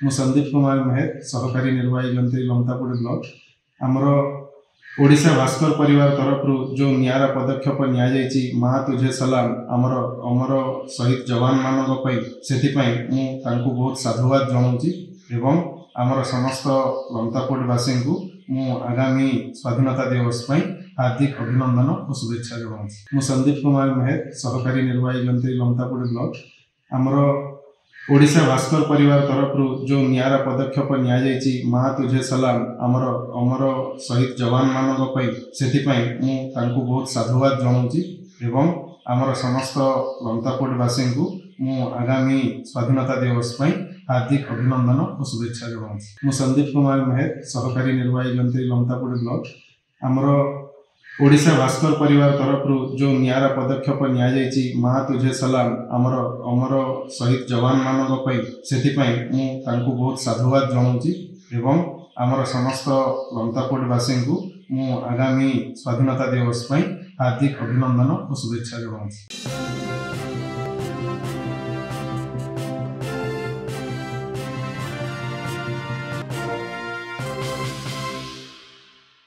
ମୁଁ ସନ୍ଦୀପ କୁମାର ମେହେର, ସହକାରୀ ନିର୍ବାହୀ ଯନ୍ତ୍ରୀ ଲମତାପୁର ବ୍ଲକ। ଆମର ଓଡ଼ିଶା ଭାସ୍କର ପରିବାର ତରଫରୁ ଯେଉଁ ନିଆରା ପଦକ୍ଷେପ ନିଆଯାଇଛି ମା ତୁଝେ ସଲାମ ଆମର ଅମର ଶହୀଦ ଯବାନମାନଙ୍କ ପାଇଁ, ସେଥିପାଇଁ ମୁଁ ତାଙ୍କୁ ବହୁତ ସାଧୁବାଦ ଜଣାଉଛି ଏବଂ ଆମର ସମସ୍ତ ଲମତାପୁରବାସୀଙ୍କୁ ମୁଁ ଆଗାମୀ ସ୍ୱାଧୀନତା ଦିବସ ପାଇଁ ହାର୍ଦ୍ଦିକ ଅଭିନନ୍ଦନ ଓ ଶୁଭେଚ୍ଛା ଜଣାଉଛି। ମୁଁ ସନ୍ଦୀପ କୁମାର ମେହେର, ସହକାରୀ ନିର୍ବାହୀ ଯନ୍ତ୍ରୀ ଲମତାପୁର ବ୍ଲକ। ଆମର ଓଡ଼ିଶା ଭାସ୍କର ପରିବାର ତରଫରୁ ଯେଉଁ ନିଆରା ପଦକ୍ଷେପ ନିଆଯାଇଛି ମା ତୁଝେ ସଲାମ ଆମର ଅମର ଶହୀଦ ଯବାନମାନଙ୍କ ପାଇଁ, ସେଥିପାଇଁ ମୁଁ ତାଙ୍କୁ ବହୁତ ସାଧୁବାଦ ଜଣାଉଛି ଏବଂ ଆମର ସମସ୍ତ ଲମତାପୁରବାସୀଙ୍କୁ ମୁଁ ଆଗାମୀ ସ୍ୱାଧୀନତା ଦିବସ ପାଇଁ ହାର୍ଦ୍ଦିକ ଅଭିନନ୍ଦନ ଓ ଶୁଭେଚ୍ଛା ଜଣାଉଛି। ମୁଁ ସନ୍ଦୀପ କୁମାର ମେହେର, ସହକାରୀ ନିର୍ବାହୀ ଯନ୍ତ୍ରୀ ଲମତାପୁର ବ୍ଲକ। ଆମର ଓଡ଼ିଶା ଭାସ୍କର ପରିବାର ତରଫରୁ ଯେଉଁ ନିଆରା ପଦକ୍ଷେପ ନିଆଯାଇଛି ମା ତୁଝେ ସଲାମ ଆମର ଅମର ଶହୀଦ ଯବାନମାନଙ୍କ ପାଇଁ, ସେଥିପାଇଁ ମୁଁ ତାଙ୍କୁ ବହୁତ ସାଧୁବାଦ ଜଣାଉଛି ଏବଂ ଆମର ସମସ୍ତ ଲମତାପୁରବାସୀଙ୍କୁ ମୁଁ ଆଗାମୀ ସ୍ୱାଧୀନତା ଦିବସ ପାଇଁ ହାର୍ଦ୍ଦିକ ଅଭିନନ୍ଦନ ଓ ଶୁଭେଚ୍ଛା ଜଣାଉଛି।